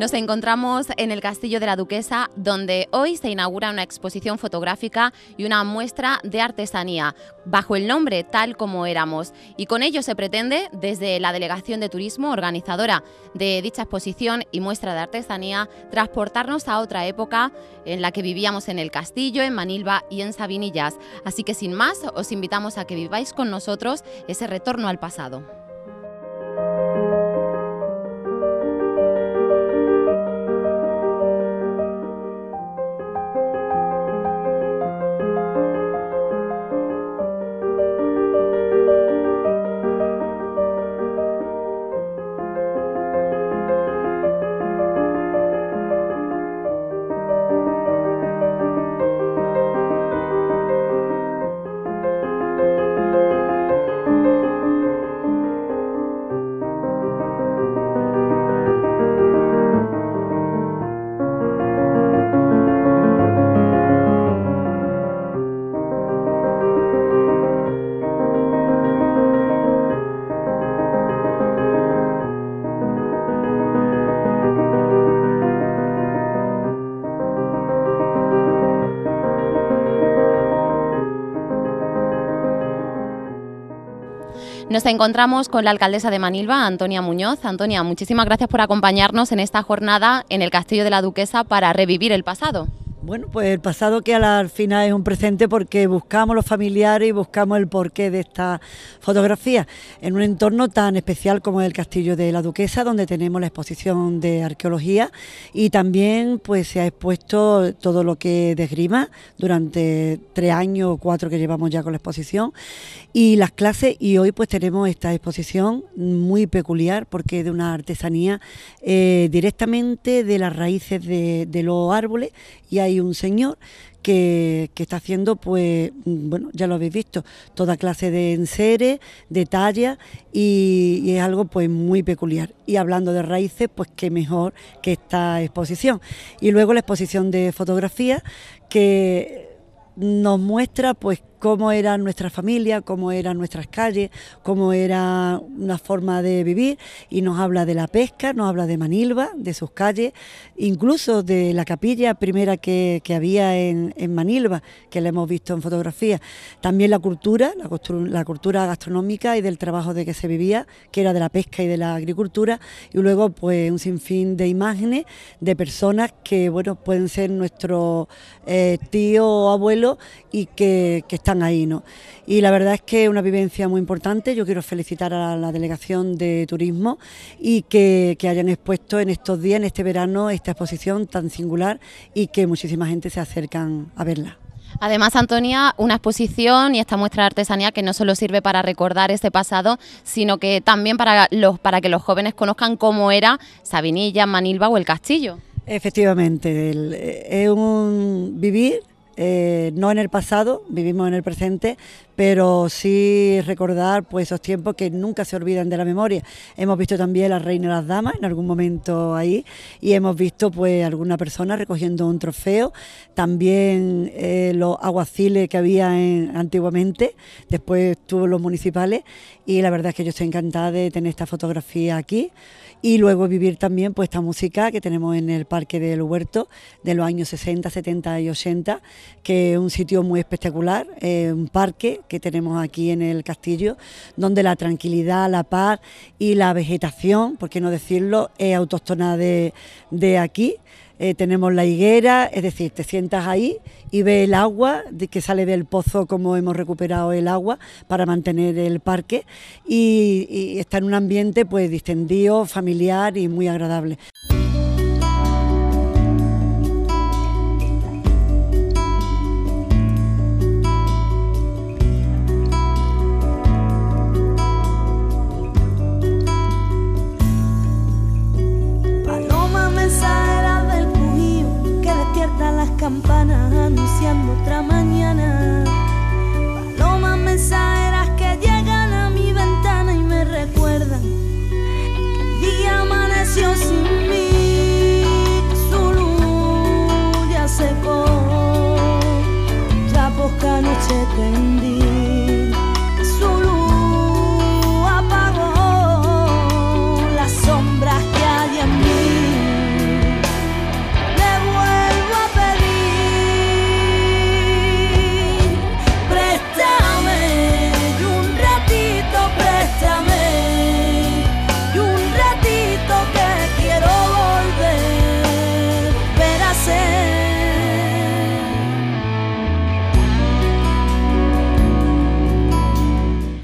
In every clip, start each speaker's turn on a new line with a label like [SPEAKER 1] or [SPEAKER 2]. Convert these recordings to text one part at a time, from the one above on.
[SPEAKER 1] Nos encontramos en el Castillo de la Duquesa, donde hoy se inaugura una exposición fotográfica y una muestra de artesanía, bajo el nombre Tal como éramos. Y con ello se pretende, desde la Delegación de Turismo, organizadora de dicha exposición y muestra de artesanía, transportarnos a otra época en la que vivíamos en el castillo, en Manilva y en Sabinillas. Así que sin más, os invitamos a que viváis con nosotros ese retorno al pasado. Nos encontramos con la alcaldesa de Manilva, Antonia Muñoz. Antonia, muchísimas gracias por acompañarnos en esta jornada en el Castillo de la Duquesa para revivir el pasado.
[SPEAKER 2] Bueno, pues el pasado que al final es un presente porque buscamos los familiares y buscamos el porqué de esta fotografía en un entorno tan especial como el Castillo de la Duquesa, donde tenemos la exposición de arqueología y también pues se ha expuesto todo lo que desgrima durante 3 años o 4 que llevamos ya con la exposición y las clases, y hoy pues tenemos esta exposición muy peculiar porque es de una artesanía directamente de las raíces de los árboles, y hay un señor que está haciendo, pues, bueno, ya lo habéis visto, toda clase de enseres, de talla, y es algo pues muy peculiar. Y hablando de raíces, pues qué mejor que esta exposición. Y luego la exposición de fotografía que nos muestra pues cómo era nuestra familia, cómo eran nuestras calles, cómo era una forma de vivir, y nos habla de la pesca, nos habla de Manilva, de sus calles, incluso de la capilla primera que había en Manilva, que la hemos visto en fotografía. También la cultura gastronómica y del trabajo de que se vivía, que era de la pesca y de la agricultura, y luego pues un sinfín de imágenes de personas que, bueno, pueden ser nuestros tíos o abuelos y que están ahí, ¿no? Y la verdad es que es una vivencia muy importante. Yo quiero felicitar a la Delegación de Turismo y que hayan expuesto en estos días, en este verano, esta exposición tan singular y que muchísima gente se acercan a verla.
[SPEAKER 1] Además, Antonia, una exposición y esta muestra de artesanía que no solo sirve para recordar este pasado, sino que también para que los jóvenes conozcan cómo era Sabinillas, Manilva o el Castillo.
[SPEAKER 2] Efectivamente, es un vivir. No en el pasado, vivimos en el presente, pero sí recordar pues esos tiempos que nunca se olvidan de la memoria. Hemos visto también la Reina y las Damas en algún momento ahí, y hemos visto pues alguna persona recogiendo un trofeo, también los aguaciles que había antiguamente, después tuvo los municipales, y la verdad es que yo estoy encantada de tener esta fotografía aquí. Y luego vivir también pues esta música que tenemos en el Parque del Huerto de los años 60, 70 y 80, que es un sitio muy espectacular, un parque que tenemos aquí en el castillo, donde la tranquilidad, la paz y la vegetación, por qué no decirlo, es autóctona de aquí. Tenemos la higuera, es decir, te sientas ahí y ves el agua que sale del pozo, como hemos recuperado el agua para mantener el parque, y está en un ambiente pues distendido, familiar y muy agradable.
[SPEAKER 3] Campanas anunciando otra mañana, palomas mensajeras que llegan a mi ventana y me recuerdan que el día amaneció sin mí, que su luz ya secó, trapos que anoche tendí, que su luz apagó las sombras que hay en mí.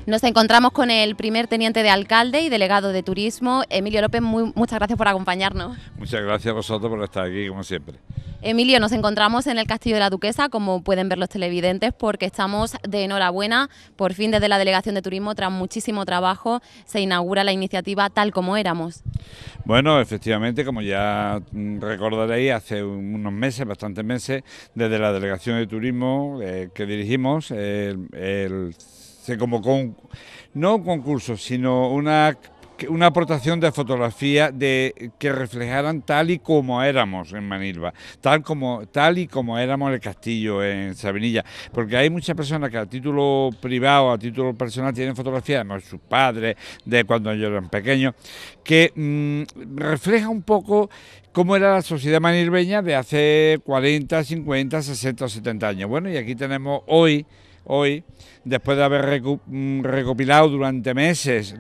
[SPEAKER 1] Nos encontramos con el primer teniente de alcalde y delegado de turismo, Emilio López. Muchas gracias por acompañarnos.
[SPEAKER 4] Muchas gracias a vosotros por estar aquí, como siempre.
[SPEAKER 1] Emilio, nos encontramos en el Castillo de la Duquesa, como pueden ver los televidentes, porque estamos de enhorabuena. Por fin, desde la Delegación de Turismo, tras muchísimo trabajo, se inaugura la iniciativa Tal como éramos.
[SPEAKER 4] Bueno, efectivamente, como ya recordaréis, hace unos meses, bastantes meses, desde la Delegación de Turismo que dirigimos, se convocó no un concurso, sino una aportación de fotografía que reflejaran tal y como éramos en Manilva, tal y como éramos en el castillo en Sabinilla, porque hay muchas personas que a título privado, a título personal, tienen fotografías de sus padres, de cuando ellos eran pequeños, que refleja un poco cómo era la sociedad manilveña de hace 40, 50, 60 o 70 años. Bueno, y aquí tenemos hoy, después de haber recopilado durante meses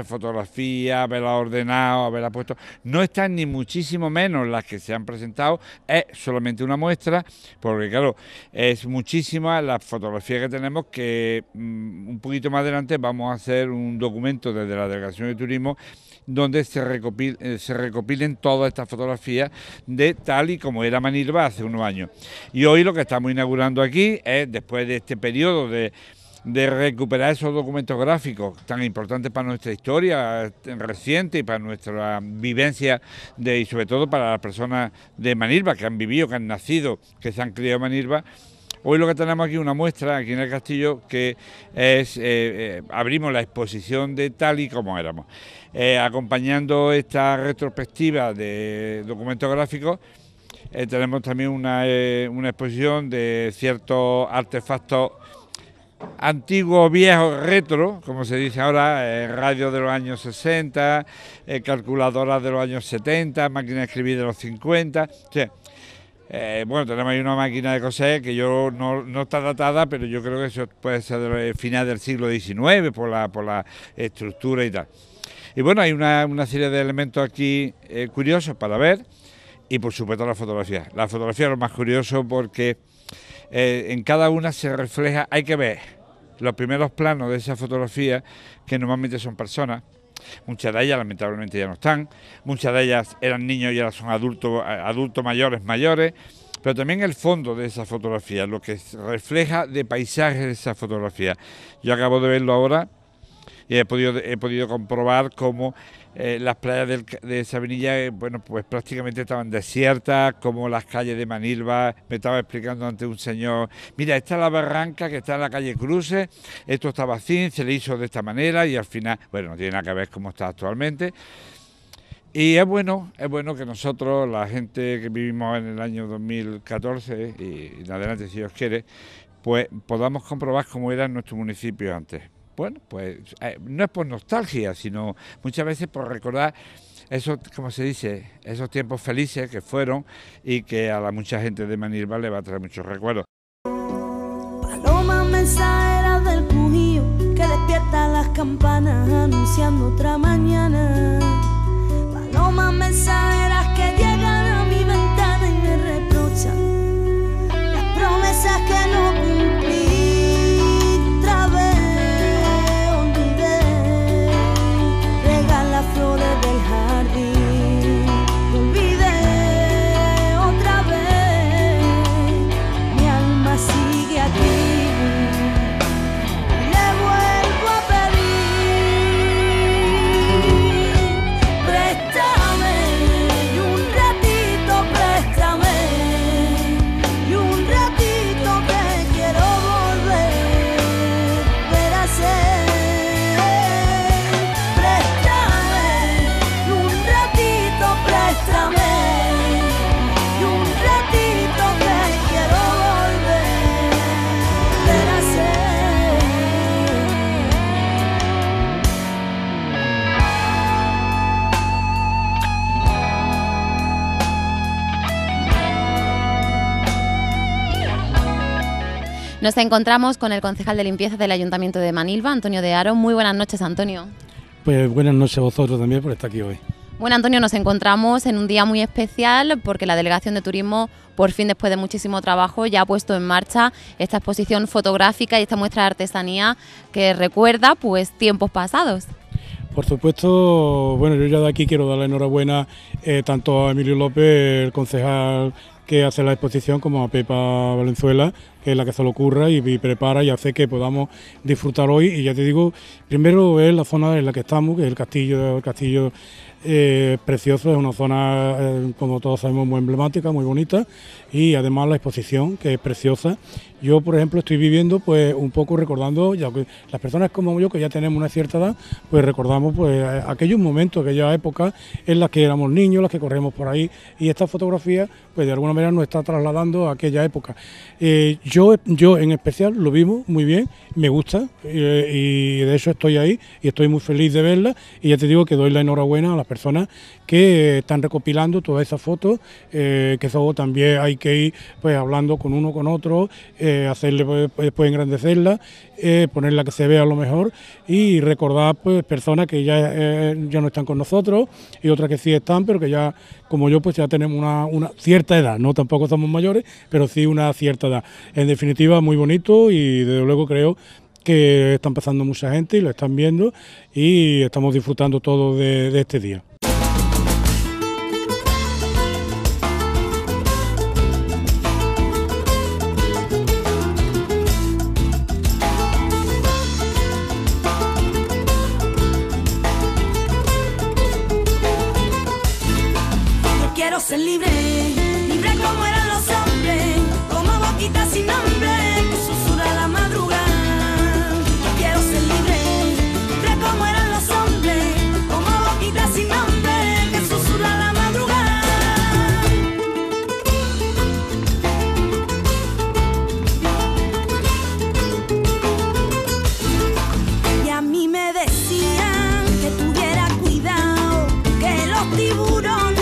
[SPEAKER 4] fotografías, haberlas ordenado, haberlas puesto, no están ni muchísimo menos las que se han presentado, es solamente una muestra, porque claro, es muchísima la fotografía que tenemos, que un poquito más adelante vamos a hacer un documento desde la Delegación de Turismo donde se recopilen todas estas fotografías de tal y como era Manilva hace unos años. Y hoy lo que estamos inaugurando aquí es, después de este periodo de recuperar esos documentos gráficos tan importantes para nuestra historia reciente y para nuestra vivencia y sobre todo para las personas de Manilva que han vivido, que han nacido, que se han criado en Manilva. Hoy lo que tenemos aquí una muestra aquí en el castillo que es, abrimos la exposición de tal y como éramos. Acompañando esta retrospectiva de documentos gráficos, tenemos también una exposición de ciertos artefactos antiguos, viejos, retro, como se dice ahora, radios de los años 60, calculadoras de los años 70, máquinas de escribir de los 50, o sea, bueno, tenemos ahí una máquina de coser que no está datada, pero yo creo que eso puede ser del final del siglo XIX por la estructura y tal. Y bueno, hay una serie de elementos aquí curiosos para ver y por supuesto la fotografía. La fotografía es lo más curioso porque en cada una se refleja, hay que ver los primeros planos de esa fotografía, que normalmente son personas. Muchas de ellas lamentablemente ya no están, muchas de ellas eran niños y ahora son adultos mayores, pero también el fondo de esa fotografía, lo que refleja de paisajes de esa fotografía. Yo acabo de verlo ahora y he podido comprobar cómo las playas de Sabinilla, bueno, pues prácticamente estaban desiertas, como las calles de Manilva. Me estaba explicando ante un señor, mira, esta es la barranca que está en la calle Cruces, esto estaba así, se le hizo de esta manera y al final, bueno, no tiene nada que ver cómo está actualmente. Y es bueno que nosotros, la gente que vivimos en el año 2014 y en adelante, si Dios quiere, pues podamos comprobar cómo era nuestro municipio antes. Bueno, pues no es por nostalgia, sino muchas veces por recordar esos, como se dice, esos tiempos felices que fueron y que a mucha gente de Manilva le va a traer muchos recuerdos.
[SPEAKER 3] Paloma mensajera del Cujío que despierta las campanas anunciando otra mañana. Palomas mensajeras que llegan a mi ventana y me reprochan las promesas que no cumplí.
[SPEAKER 1] Nos encontramos con el concejal de limpieza del Ayuntamiento de Manilva, Antonio de Haro. Muy buenas noches, Antonio.
[SPEAKER 5] Pues buenas noches a vosotros también por estar aquí hoy.
[SPEAKER 1] Bueno, Antonio, nos encontramos en un día muy especial porque la Delegación de Turismo, por fin, después de muchísimo trabajo, ya ha puesto en marcha esta exposición fotográfica y esta muestra de artesanía que recuerda pues tiempos pasados.
[SPEAKER 5] Por supuesto, bueno, yo ya de aquí quiero dar la enhorabuena tanto a Emilio López, el concejal que hace la exposición, como a Pepa Valenzuela, que es la que se lo ocurra y prepara y hace que podamos disfrutar hoy. Y ya te digo, primero es la zona en la que estamos, que es el castillo precioso, es una zona, como todos sabemos, muy emblemática, muy bonita, y además la exposición, que es preciosa. Yo, por ejemplo, estoy viviendo pues un poco recordando, ya que las personas como yo, que ya tenemos una cierta edad, pues recordamos pues aquellos momentos, aquella época en las que éramos niños, las que corríamos por ahí, y esta fotografía pues de alguna manera nos está trasladando a aquella época. Yo en especial lo vimos muy bien, me gusta, y de hecho estoy ahí y estoy muy feliz de verla, y ya te digo que doy la enhorabuena a las personas que están recopilando todas esas fotos, que eso también hay que ir pues hablando con uno con otro, hacerle pues engrandecerla, ponerla que se vea lo mejor y recordar pues personas que ya no están con nosotros y otras que sí están, pero que ya como yo pues ya tenemos una cierta edad, no tampoco somos mayores, pero sí una cierta edad. En definitiva, muy bonito, y desde luego creo que están pasando mucha gente y lo están viendo y estamos disfrutando todos de este día.
[SPEAKER 3] Yo quiero ser libre, libre como eran los hombres, como boquita sin nombre que susurra la madrugada. Yo quiero ser libre, libre como eran los hombres, como boquita sin nombre que susurra la madrugada. Y a mí me decían que tuviera cuidado, que los tiburones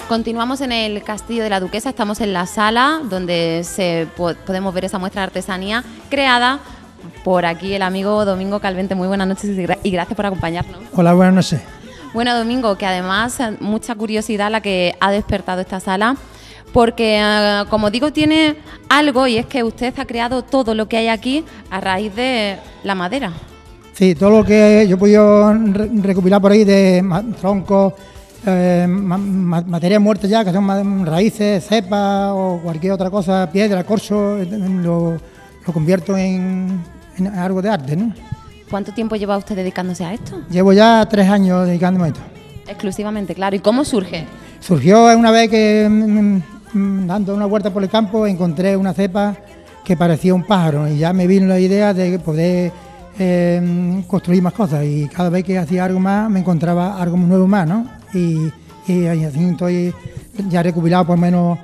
[SPEAKER 1] Continuamos en el Castillo de la Duquesa, estamos en la sala donde podemos ver esa muestra de artesanía creada por aquí el amigo Domingo Calvente. Muy buenas noches y gracias por acompañarnos.
[SPEAKER 6] Hola, buenas noches.
[SPEAKER 1] Bueno, Domingo, que además mucha curiosidad la que ha despertado esta sala, porque como digo, tiene algo, y es que usted ha creado todo lo que hay aquí a raíz de la madera.
[SPEAKER 6] Sí, todo lo que yo he podido recopilar por ahí de troncos, materias muertas ya, que son raíces, cepas o cualquier otra cosa, piedra, corcho, lo convierto en algo de arte, ¿no?
[SPEAKER 1] ¿Cuánto tiempo lleva usted dedicándose a esto?
[SPEAKER 6] Llevo ya 3 años dedicándome a esto.
[SPEAKER 1] Exclusivamente, claro. ¿Y cómo surge?
[SPEAKER 6] Surgió una vez que, dando una vuelta por el campo, encontré una cepa que parecía un pájaro, y ya me vino la idea de poder construir más cosas, y cada vez que hacía algo más me encontraba algo nuevo más, ¿no? Y así estoy ya recopilado por menos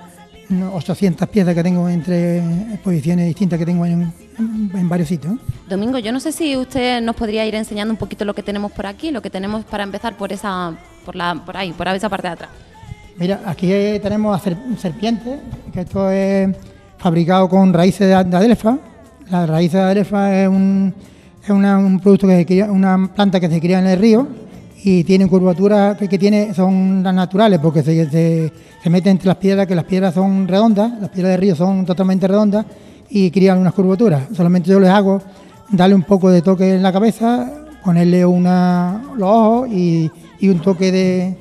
[SPEAKER 6] 800 piezas que tengo entre exposiciones distintas que tengo en varios sitios.
[SPEAKER 1] Domingo, yo no sé si usted nos podría ir enseñando un poquito lo que tenemos por aquí, lo que tenemos para empezar por esa parte de atrás.
[SPEAKER 6] Mira, aquí tenemos serpientes, que esto es fabricado con raíces de adelfa. La raíz de adelfa es un producto que se cría, una planta que se cría en el río, y tiene curvaturas que tiene, son las naturales, porque se mete entre las piedras, que las piedras son redondas, las piedras de río son totalmente redondas y crían unas curvaturas. Solamente yo les hago darle un poco de toque en la cabeza, ponerle los ojos y un toque de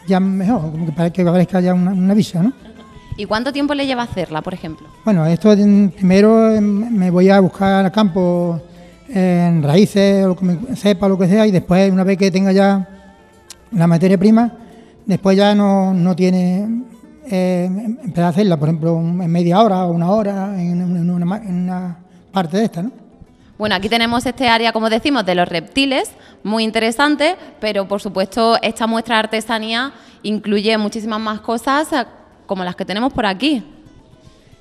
[SPEAKER 6] ya mejor, como que parezca ya una visa, ¿no?
[SPEAKER 1] ¿Y cuánto tiempo le lleva hacerla, por ejemplo?
[SPEAKER 6] Bueno, esto primero me voy a buscar al campo en raíces, o lo que me sepa, lo que sea, y después, una vez que tenga ya la materia prima, después ya no tiene empezar a hacerla, por ejemplo, en media hora o una hora en una parte de esta, ¿no?
[SPEAKER 1] Bueno, aquí tenemos este área, como decimos, de los reptiles, muy interesante, pero por supuesto esta muestra de artesanía incluye muchísimas más cosas como las que tenemos por aquí.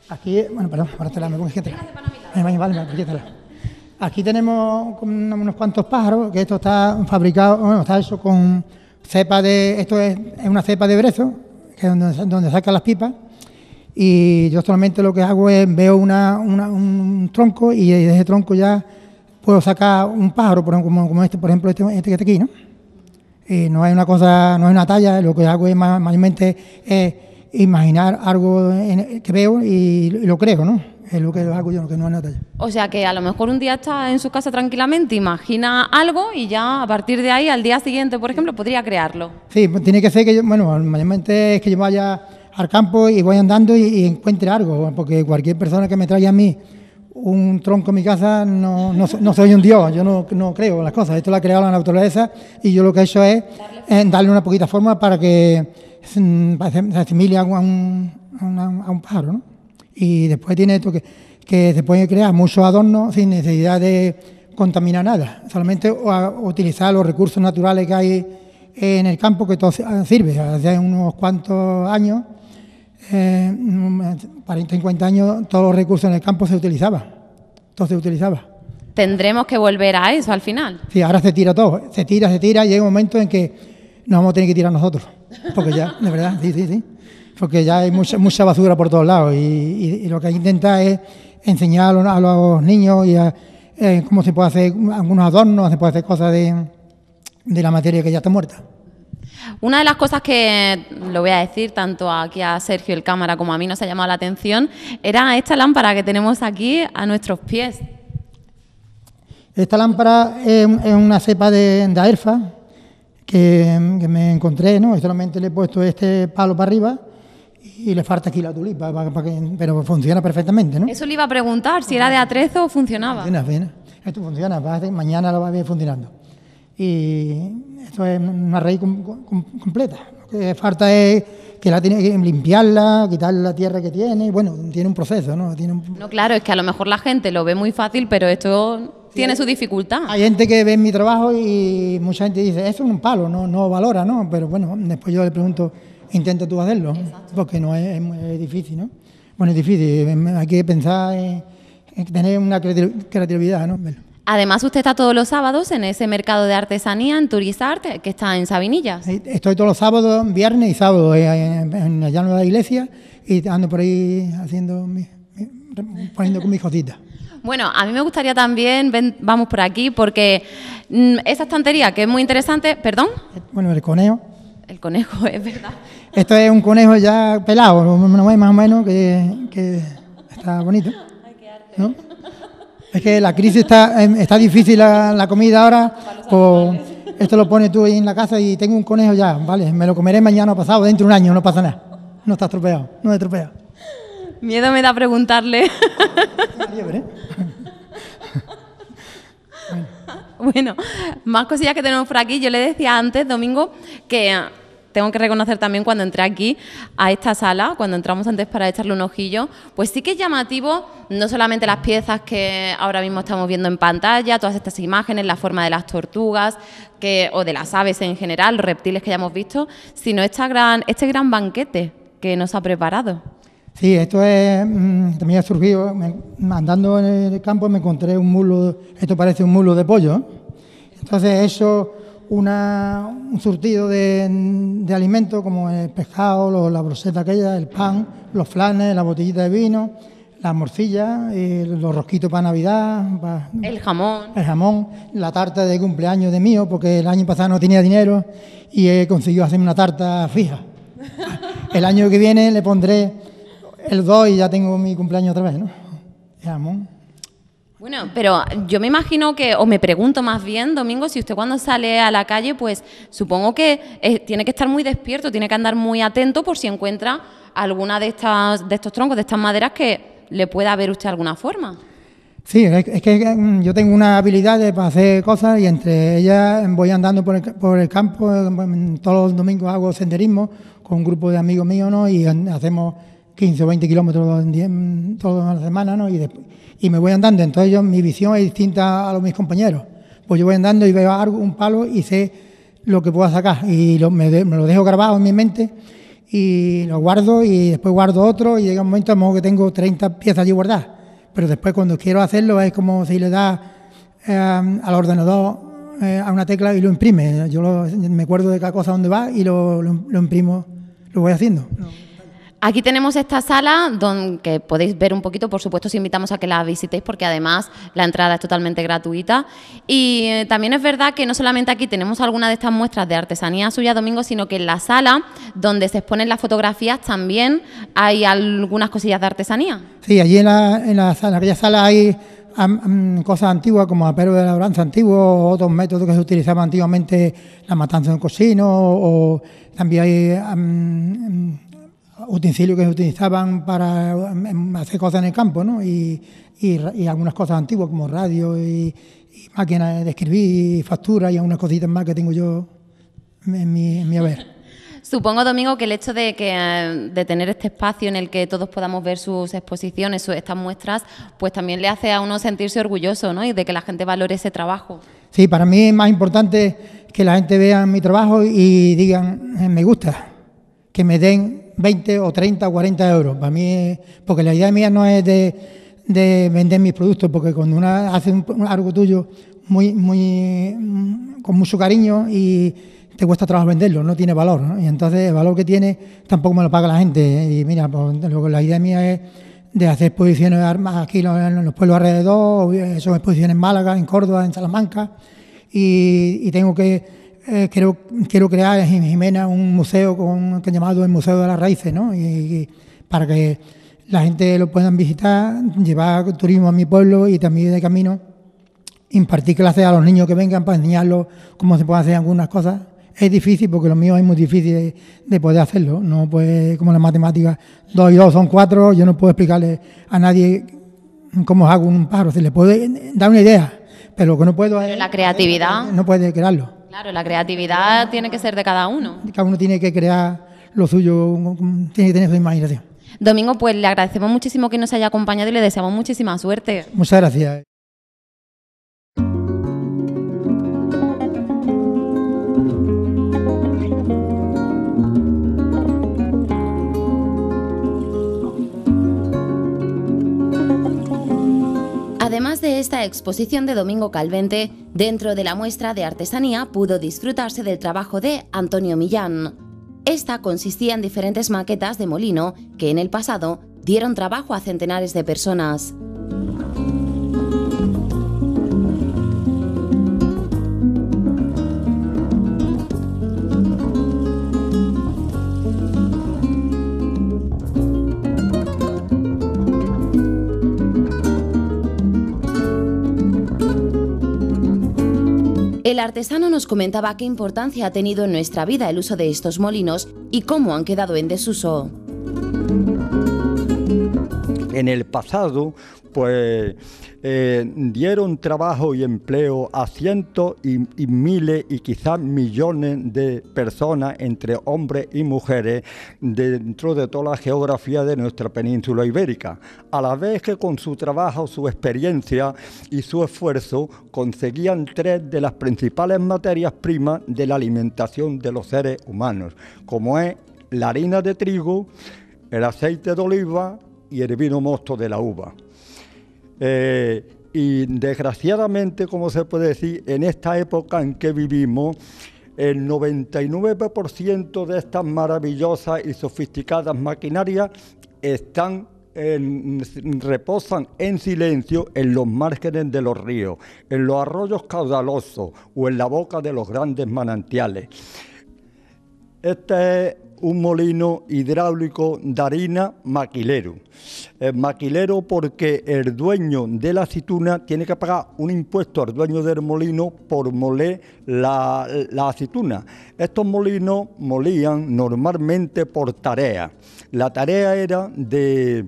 [SPEAKER 6] Aquí, bueno, perdón, ahora te la me pongo vale, aquí tenemos unos cuantos pájaros, que esto está fabricado, bueno, está hecho con cepa de, esto es una cepa de brezo, que es donde sacan las pipas, y yo solamente lo que hago es veo un tronco y de ese tronco ya puedo sacar un pájaro, como este, por ejemplo, este que está aquí, ¿no? Y no es una cosa, no es una talla, lo que hago es mayormente imaginar algo que veo y lo creo, ¿no? Es lo que hago yo, que no es una talla.
[SPEAKER 1] O sea que a lo mejor un día está en su casa tranquilamente, imagina algo y ya a partir de ahí, al día siguiente, por ejemplo, podría crearlo.
[SPEAKER 6] Sí, pues tiene que ser que yo, bueno, mayormente es que yo vaya al campo y voy andando y encuentre algo, porque cualquier persona que me traiga a mí un tronco en mi casa no soy un dios, yo no creo en las cosas, esto lo ha creado la naturaleza y yo lo que he hecho es darle una poquita forma para que se asimile a un pájaro, ¿no? Y después tiene esto que se puede crear muchos adornos sin necesidad de contaminar nada, solamente utilizar los recursos naturales que hay en el campo, que todo sirve. Hace unos cuantos años, 40, 50 años, todos los recursos en el campo se utilizaban, todo se utilizaba.
[SPEAKER 1] Tendremos que volver a eso al final.
[SPEAKER 6] Sí, ahora se tira todo, se tira, y llega un momento en que nos vamos a tener que tirar nosotros, porque ya, de verdad, sí. Porque ya hay mucha basura por todos lados y lo que hay que intentar es enseñar a los niños y cómo se puede hacer algunos adornos, se puede hacer cosas de la materia que ya está muerta.
[SPEAKER 1] Una de las cosas que, lo voy a decir, tanto aquí a Sergio el cámara como a mí nos ha llamado la atención, era esta lámpara que tenemos aquí a nuestros pies.
[SPEAKER 6] Esta lámpara es una cepa de aerfa que me encontré, ¿no? Y solamente le he puesto este palo para arriba y le falta aquí la tulipa, pero funciona perfectamente, ¿no?
[SPEAKER 1] Eso le iba a preguntar, si era de atrezo o funcionaba.
[SPEAKER 6] Funciona. Esto funciona, mañana lo va a ver funcionando. Y esto es una raíz completa. Lo que falta es que la tiene que limpiarla, quitarle la tierra que tiene. Bueno, tiene un proceso, ¿no?
[SPEAKER 1] No, claro, es que a lo mejor la gente lo ve muy fácil, pero esto tiene su dificultad.
[SPEAKER 6] Hay gente que ve mi trabajo y mucha gente dice, eso es un palo, no valora, ¿no? Pero bueno, después yo le pregunto, intenta tú hacerlo, porque no es difícil, ¿no? Bueno, es difícil, hay que pensar en tener una creatividad, ¿no?
[SPEAKER 1] Además, usted está todos los sábados en ese mercado de artesanía, en Turisart, que está en Sabinillas.
[SPEAKER 6] Estoy todos los sábados, viernes y sábados, en la llano de la iglesia, y ando por ahí poniendo con mis cositas.
[SPEAKER 1] Bueno, a mí me gustaría también, vamos por aquí, porque esa estantería que es muy interesante, ¿perdón?
[SPEAKER 6] Bueno, el conejo.
[SPEAKER 1] El conejo, es verdad.
[SPEAKER 6] Esto es un conejo ya pelado, más o menos, que está bonito, ¿no? Es que la crisis está difícil la comida ahora, pues esto lo pones tú ahí en la casa y tengo un conejo ya, vale, me lo comeré mañana o pasado, dentro de un año, no pasa nada, no está estropeado, no es estropeado.
[SPEAKER 1] Miedo me da preguntarle. Bueno, más cosillas que tenemos por aquí. Yo le decía antes, Domingo, que tengo que reconocer también cuando entré aquí a esta sala, cuando entramos antes para echarle un ojillo, pues sí que es llamativo no solamente las piezas que ahora mismo estamos viendo en pantalla, todas estas imágenes, la forma de las tortugas o de las aves en general, los reptiles que ya hemos visto, sino este gran banquete que nos ha preparado.
[SPEAKER 6] Sí, esto también ha surgido, andando en el campo me encontré un mulo, esto parece un mulo de pollo, ¿eh? Entonces he hecho un surtido de alimentos como el pescado, la broseta aquella, el pan, los flanes, la botellita de vino, las morcillas, los rosquitos para Navidad,
[SPEAKER 1] el jamón,
[SPEAKER 6] la tarta de cumpleaños de mío, porque el año pasado no tenía dinero y he conseguido hacerme una tarta fija. El año que viene le pondré el 2 y ya tengo mi cumpleaños otra vez, ¿no? El jamón.
[SPEAKER 1] Bueno, pero yo me imagino o me pregunto más bien, Domingo, si usted cuando sale a la calle, pues supongo que tiene que estar muy despierto, tiene que andar muy atento por si encuentra alguna de estos troncos, de estas maderas que le pueda ver usted de alguna forma. Sí,
[SPEAKER 6] es que yo tengo una habilidad para hacer cosas y entre ellas voy andando por el campo, todos los domingos hago senderismo con un grupo de amigos míos, ¿no? Y hacemos 15 o 20 kilómetros toda la semana, ¿no? Y me voy andando, entonces mi visión es distinta a los mis compañeros. Pues yo voy andando y veo algo, un palo y sé lo que puedo sacar y me lo dejo grabado en mi mente y lo guardo y después guardo otro y llega un momento a lo mejor que tengo 30 piezas allí guardadas, pero después cuando quiero hacerlo es como si le das al ordenador a una tecla y lo imprime. Yo me acuerdo de cada cosa donde va y lo imprimo, lo voy haciendo.
[SPEAKER 1] Aquí tenemos esta sala donde podéis ver un poquito, por supuesto os invitamos a que la visitéis porque además la entrada es totalmente gratuita y también es verdad que no solamente aquí tenemos algunas de estas muestras de artesanía suya, Domingo, sino que en la sala donde se exponen las fotografías también hay algunas cosillas de artesanía.
[SPEAKER 6] Sí, allí en aquella sala hay cosas antiguas como aperos de labranza antiguos, otros métodos que se utilizaban antiguamente, la matanza de un cochino, o también hay utensilios que se utilizaban para hacer cosas en el campo, ¿no? Y algunas cosas antiguas como radio y máquinas de escribir, y facturas y algunas cositas más que tengo yo en mi haber.
[SPEAKER 1] Supongo, Domingo, que el hecho de tener este espacio en el que todos podamos ver sus exposiciones, estas muestras, pues también le hace a uno sentirse orgulloso, ¿no? Y de que la gente valore ese trabajo.
[SPEAKER 6] Sí, para mí es más importante que la gente vea mi trabajo y digan, me gusta, que me den 20 o 30 o 40 euros. Para mí, porque la idea mía no es de vender mis productos, porque cuando uno hace algo tuyo con mucho cariño y te cuesta trabajo venderlo, no tiene valor, ¿no? Y entonces el valor que tiene tampoco me lo paga la gente. Y mira, pues, la idea mía es de hacer exposiciones aquí en los pueblos alrededor, son exposiciones en Málaga, en Córdoba, en Salamanca, y tengo que quiero crear en Jimena un museo que he llamado el Museo de las Raíces, ¿no? Y para que la gente lo puedan visitar, llevar turismo a mi pueblo y también de camino impartir clases a los niños que vengan para enseñarlos cómo se pueden hacer algunas cosas. Es difícil porque lo mío es muy difícil de poder hacerlo, no puede, como las matemáticas, 2 y 2 son 4, yo no puedo explicarle a nadie cómo hago un pájaro, se le puede dar una idea, pero lo que no puedo es...
[SPEAKER 1] La creatividad...
[SPEAKER 6] No puede crearlo.
[SPEAKER 1] Claro, la creatividad tiene que ser de cada uno.
[SPEAKER 6] Cada uno tiene que crear lo suyo, tiene que tener su imaginación.
[SPEAKER 1] Domingo, pues le agradecemos muchísimo que nos haya acompañado y le deseamos muchísima suerte.
[SPEAKER 6] Muchas gracias.
[SPEAKER 1] Además de esta exposición de Domingo Calvente, dentro de la muestra de artesanía pudo disfrutarse del trabajo de Antonio Millán. Esta consistía en diferentes maquetas de molino que en el pasado dieron trabajo a centenares de personas. El artesano nos comentaba qué importancia ha tenido en nuestra vida el uso de estos molinos y cómo han quedado en desuso.
[SPEAKER 7] En el pasado, pues dieron trabajo y empleo a cientos y miles y quizás millones de personas, entre hombres y mujeres, dentro de toda la geografía de nuestra península ibérica, a la vez que con su trabajo, su experiencia y su esfuerzo conseguían 3 de las principales materias primas de la alimentación de los seres humanos, como es la harina de trigo, el aceite de oliva y el vino mosto de la uva. Y desgraciadamente, como se puede decir, en esta época en que vivimos, el 99% de estas maravillosas y sofisticadas maquinarias reposan en silencio en los márgenes de los ríos, en los arroyos caudalosos o en la boca de los grandes manantiales. Este es un molino hidráulico de harina maquilero. Maquilero porque el dueño de la aceituna tiene que pagar un impuesto al dueño del molino por moler la aceituna. Estos molinos molían normalmente por tarea. La tarea era de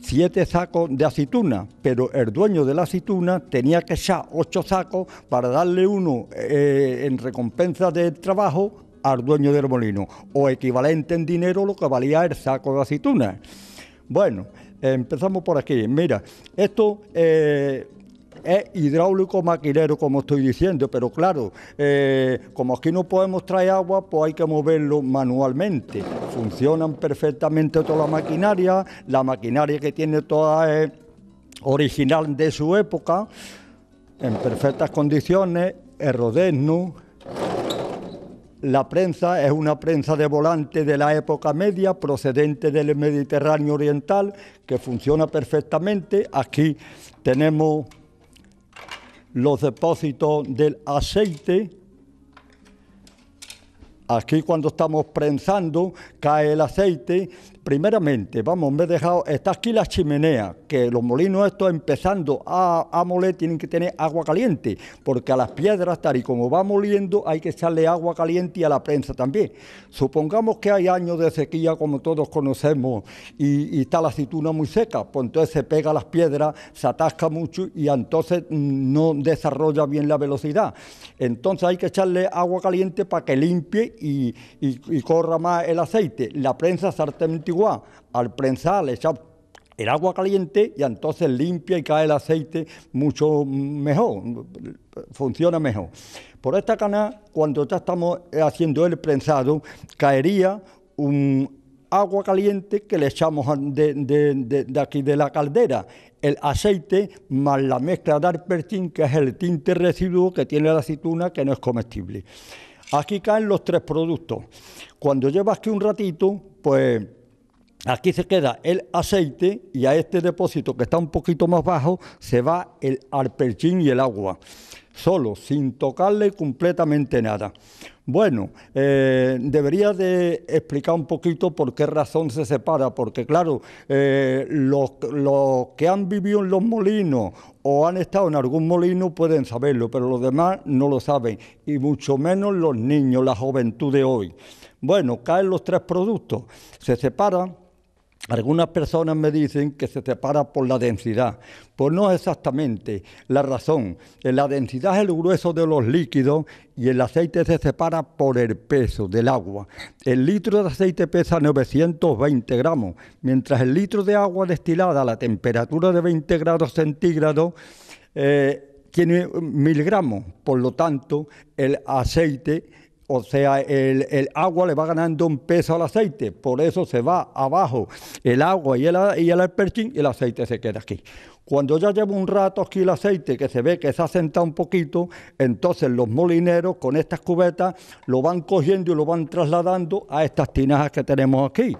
[SPEAKER 7] 7 sacos de aceituna, pero el dueño de la aceituna tenía que echar 8 sacos para darle uno en recompensa del trabajo al dueño del molino, o equivalente en dinero lo que valía el saco de aceitunas. Bueno, empezamos por aquí. Mira, esto es hidráulico maquinero, como estoy diciendo, pero claro, como aquí no podemos traer agua, pues hay que moverlo manualmente. Funcionan perfectamente toda la maquinaria que tiene toda es original de su época, en perfectas condiciones, es rodeno. La prensa es una prensa de volante de la época media, procedente del Mediterráneo oriental, que funciona perfectamente. Aquí tenemos los depósitos del aceite. Aquí cuando estamos prensando cae el aceite. Primeramente, me he dejado, está aquí la chimenea, que los molinos estos empezando a moler tienen que tener agua caliente, porque a las piedras, tal y como va moliendo, hay que echarle agua caliente y a la prensa también. Supongamos que hay años de sequía, como todos conocemos, y está la aceituna muy seca, pues entonces se pega a las piedras, se atasca mucho y entonces no desarrolla bien la velocidad. Entonces hay que echarle agua caliente para que limpie y corra más el aceite. La prensa exactamente igual. Al prensar le echamos el agua caliente y entonces limpia y cae el aceite mucho mejor, funciona mejor. Por esta canal, cuando ya estamos haciendo el prensado, caería un agua caliente que le echamos de aquí de la caldera, el aceite más la mezcla de alperchín, que es el tinte residuo que tiene la aceituna, que no es comestible. Aquí caen los tres productos. Cuando lleva aquí un ratito, pues aquí se queda el aceite y a este depósito que está un poquito más bajo se va el alperchín y el agua, solo, sin tocarle completamente nada. Bueno, debería de explicar un poquito por qué razón se separa, porque claro, los que han vivido en los molinos o han estado en algún molino pueden saberlo, pero los demás no lo saben, y mucho menos los niños, la juventud de hoy. Bueno, caen los tres productos, se separan. Algunas personas me dicen que se separa por la densidad. Pues no exactamente la razón. La densidad es el grueso de los líquidos y el aceite se separa por el peso del agua. El litro de aceite pesa 920 gramos, mientras el litro de agua destilada a la temperatura de 20 grados centígrados tiene 1000 gramos. Por lo tanto, el aceite, o sea, el agua le va ganando un peso al aceite, por eso se va abajo el agua y el alperchín y el aceite se queda aquí. Cuando ya lleva un rato aquí el aceite, que se ve que se ha sentado un poquito, entonces los molineros con estas cubetas lo van cogiendo y lo van trasladando a estas tinajas que tenemos aquí,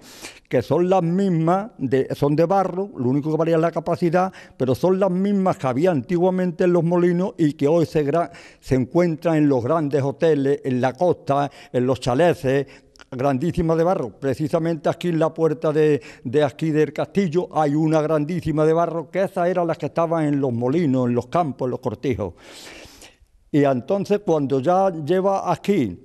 [SPEAKER 7] que son las mismas, son de barro, lo único que varía es la capacidad, pero son las mismas que había antiguamente en los molinos y que hoy se encuentran en los grandes hoteles, en la costa, en los chaleces, grandísima de barro. Precisamente aquí en la puerta de aquí del castillo hay una grandísima de barro, que esas eran las que estaban en los molinos, en los campos, en los cortijos. Y entonces cuando ya lleva aquí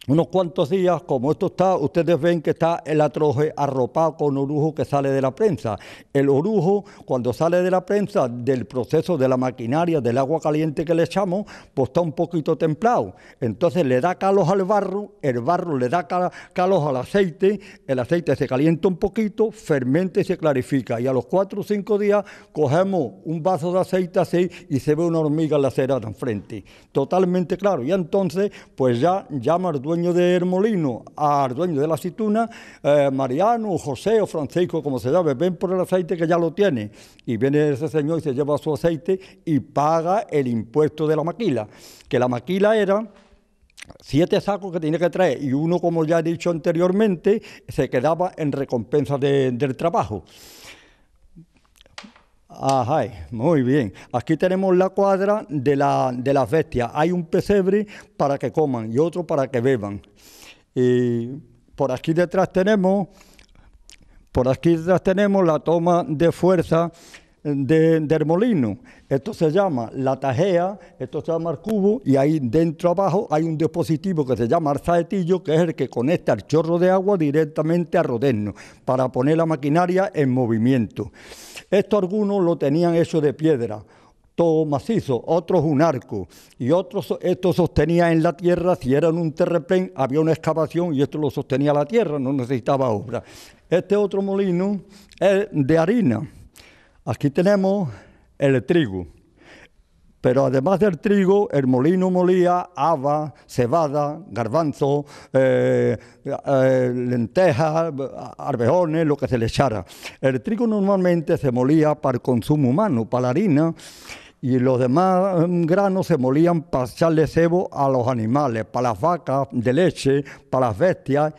[SPEAKER 7] unos cuantos días, como esto está, ustedes ven que está el atroje arropado con orujo que sale de la prensa. El orujo, cuando sale de la prensa, del proceso de la maquinaria, del agua caliente que le echamos, pues está un poquito templado. Entonces le da calor al barro, el barro le da calor al aceite, el aceite se calienta un poquito, fermenta y se clarifica. Y a los 4 o 5 días cogemos un vaso de aceite así y se ve una hormiga en la acera de enfrente. Totalmente claro. Y entonces, pues ya llama al dueño del molino, al dueño de la aceituna, Mariano, José o Francisco, como se llame, ven por el aceite que ya lo tiene. Y viene ese señor y se lleva su aceite y paga el impuesto de la maquila. Que la maquila era 7 sacos que tenía que traer y uno, como ya he dicho anteriormente, se quedaba en recompensa del trabajo. Ajá, muy bien. Aquí tenemos la cuadra de las bestias. Hay un pesebre para que coman y otro para que beban. Y por aquí detrás tenemos la toma de fuerza del molino. Esto se llama la tajea, esto se llama el cubo, y ahí dentro abajo hay un dispositivo que se llama alzaetillo, que es el que conecta el chorro de agua directamente al rodeno para poner la maquinaria en movimiento. Esto algunos lo tenían hecho de piedra, todo macizo, otros un arco, y otros esto sostenía en la tierra. Si era en un terraplén había una excavación y esto lo sostenía la tierra, no necesitaba obra. Este otro molino es de harina. Aquí tenemos el trigo, pero además del trigo, el molino molía haba, cebada, garbanzo, lentejas, arvejones, lo que se le echara. El trigo normalmente se molía para el consumo humano, para la harina, y los demás granos se molían para echarle cebo a los animales, para las vacas de leche, para las bestias,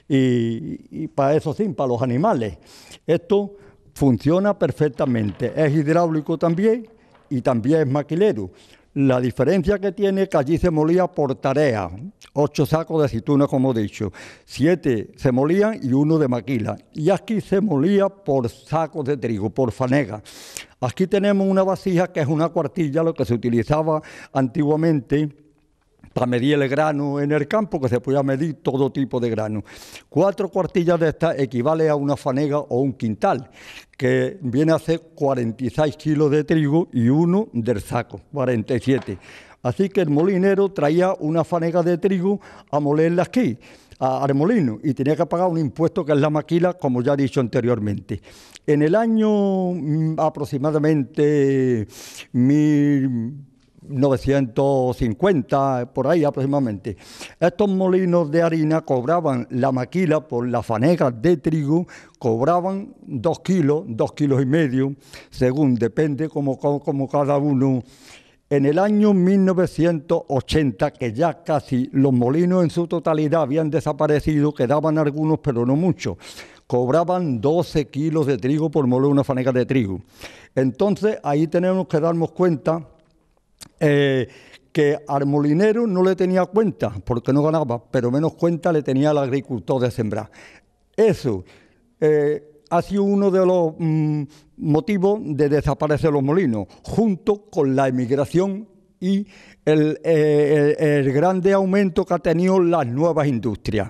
[SPEAKER 7] y para eso sí, para los animales. Esto funciona perfectamente, es hidráulico también, y también es maquilero. La diferencia que tiene es que allí se molía por tarea, 8 sacos de aceituna, como he dicho, 7 se molían y 1 de maquila. Y aquí se molía por sacos de trigo, por fanega. Aquí tenemos una vasija que es una cuartilla, lo que se utilizaba antiguamente para medir el grano en el campo, que se podía medir todo tipo de grano. 4 cuartillas de estas equivale a una fanega o un quintal, que viene a ser 46 kilos de trigo y 1 del saco, 47. Así que el molinero traía una fanega de trigo a molerla aquí, al molino, y tenía que pagar un impuesto que es la maquila, como ya he dicho anteriormente. En el año aproximadamente 1950, por ahí aproximadamente, estos molinos de harina cobraban la maquila por la fanega de trigo, cobraban 2 kilos, 2 kilos y medio, según depende como cada uno. En el año 1980, que ya casi los molinos en su totalidad habían desaparecido, quedaban algunos pero no muchos, cobraban 12 kilos de trigo por moler una fanega de trigo. Entonces ahí tenemos que darnos cuenta que al molinero no le tenía cuenta, porque no ganaba, pero menos cuenta le tenía al agricultor de sembrar. Eso ha sido uno de los motivos de desaparecer los molinos, junto con la emigración y el grande aumento que ha tenido las nuevas industrias.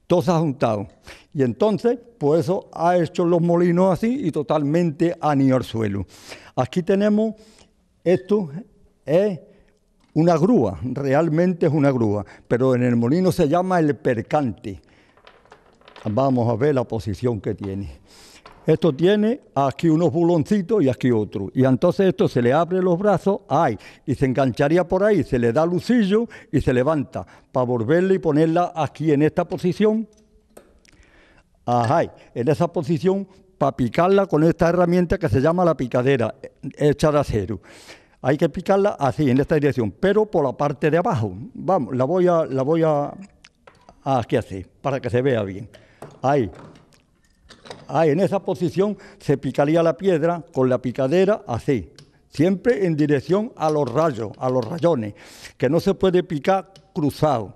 [SPEAKER 7] Todo se ha juntado. Y entonces, pues eso ha hecho los molinos así y totalmente han ido al suelo. Aquí tenemos esto. Es una grúa, realmente es una grúa, pero en el molino se llama el percante. Vamos a ver la posición que tiene. Esto tiene aquí unos buloncitos y aquí otro. Y entonces esto se le abre los brazos, y se engancharía por ahí, se le da lucillo y se levanta para volverla y ponerla aquí en esta posición. En esa posición para picarla con esta herramienta que se llama la picadera, hecha de acero. Hay que picarla así, en esta dirección, pero por la parte de abajo. Vamos, la voy a aquí así, para que se vea bien. Ahí, en esa posición se picaría la piedra con la picadera así, siempre en dirección a los rayos, a los rayones, que no se puede picar cruzado.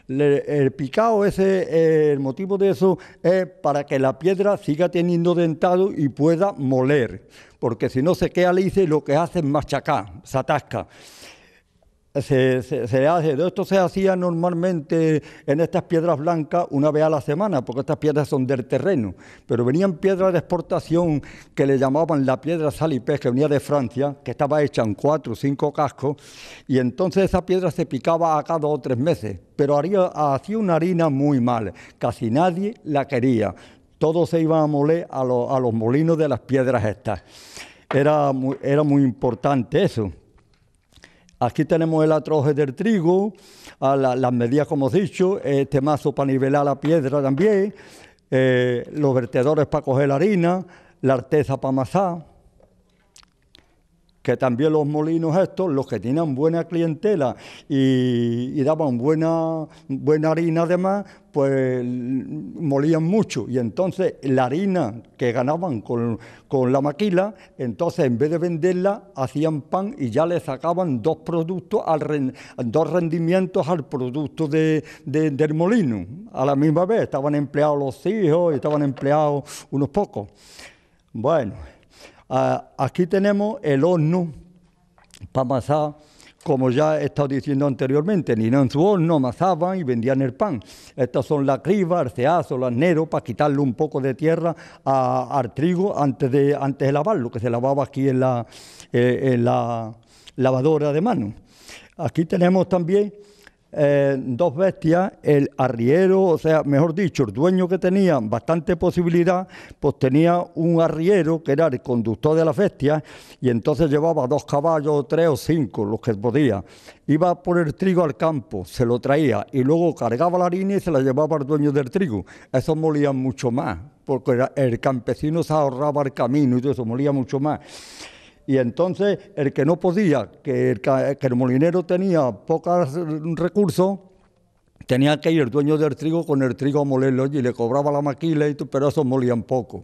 [SPEAKER 7] El picado el motivo de eso es para que la piedra siga teniendo dentado y pueda moler, porque si no se queda lisa y lo que hace es machacar, se atasca. Esto se hacía normalmente en estas piedras blancas una vez a la semana, porque estas piedras son del terreno, pero venían piedras de exportación que le llamaban la piedra salipés, que venía de Francia, que estaba hecha en 4 o 5 cascos, y entonces esa piedra se picaba a cada 2 o 3 meses, pero hacía una harina muy mal, casi nadie la quería, todos se iban a moler a los molinos de las piedras estas. Era muy importante eso. Aquí tenemos el atroje del trigo, las medidas como he dicho, este mazo para nivelar la piedra también, los vertedores para coger la harina, la artesa para amasar, que también los molinos estos, los que tenían buena clientela y daban buena harina además, pues molían mucho. Y entonces la harina que ganaban con la maquila, entonces en vez de venderla, hacían pan y ya le sacaban 2 productos, 2 rendimientos al producto del molino. A la misma vez estaban empleados los hijos y estaban empleados unos pocos. Bueno. Aquí tenemos el horno para amasar como ya he estado diciendo anteriormente, ni en su horno amasaban y vendían el pan. Estas son la criba, el ceazo, el arnero, para quitarle un poco de tierra al trigo antes de lavarlo, que se lavaba aquí en la lavadora de mano. Aquí tenemos también dos bestias, el arriero, o sea, mejor dicho, el dueño que tenía bastante posibilidad, pues tenía un arriero que era el conductor de las bestias y entonces llevaba 2 caballos, 3 o 5, los que podía. Iba por el trigo al campo, se lo traía y luego cargaba la harina y se la llevaba al dueño del trigo. Eso molía mucho más, porque el campesino se ahorraba el camino y todo eso, molía mucho más. Y entonces el que no podía, que el molinero tenía pocos recursos, tenía que ir el dueño del trigo con el trigo a molerlo y le cobraba la maquila, pero esos molían poco.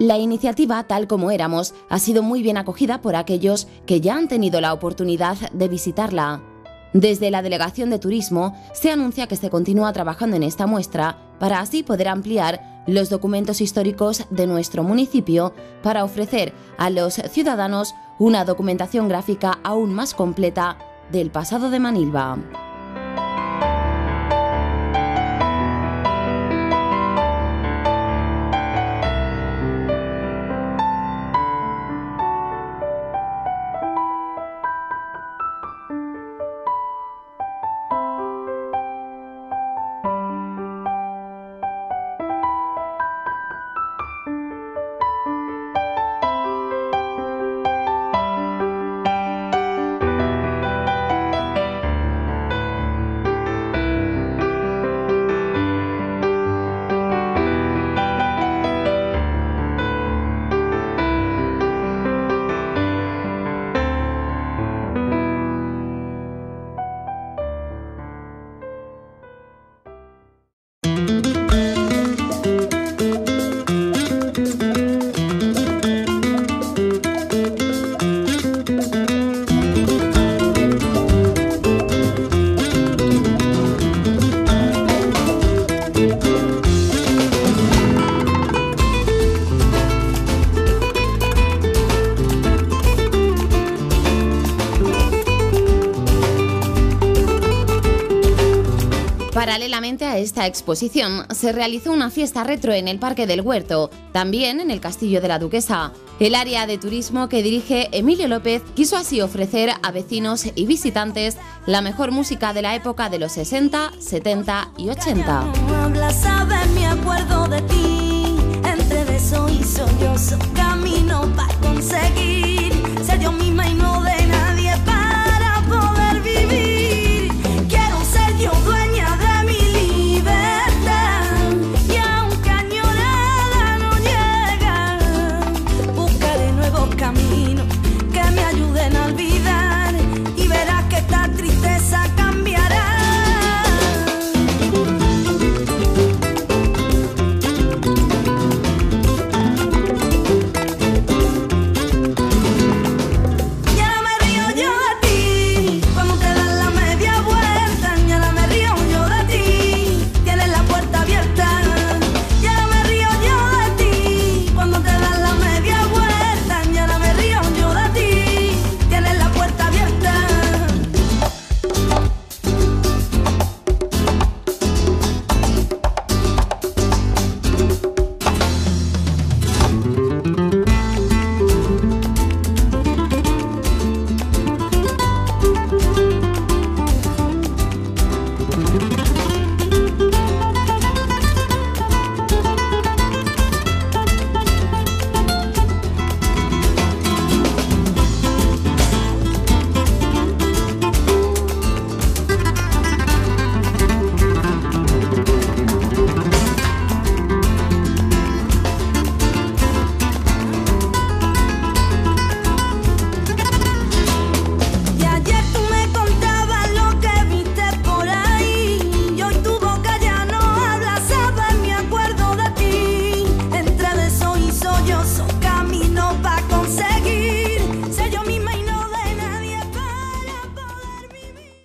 [SPEAKER 1] La iniciativa, tal como éramos, ha sido muy bien acogida por aquellos que ya han tenido la oportunidad de visitarla. Desde la Delegación de Turismo se anuncia que se continúa trabajando en esta muestra para así poder ampliar los documentos históricos de nuestro municipio para ofrecer a los ciudadanos una documentación gráfica aún más completa del pasado de Manilva. Paralelamente a esta exposición, se realizó una fiesta retro en el Parque del Huerto, también en el Castillo de la Duquesa. El área de turismo que dirige Emilio López quiso así ofrecer a vecinos y visitantes la mejor música de la época de los 60, 70 y 80.
[SPEAKER 3] No hablas, sabes, me acuerdo de ti, entre besos y sollozos, camino para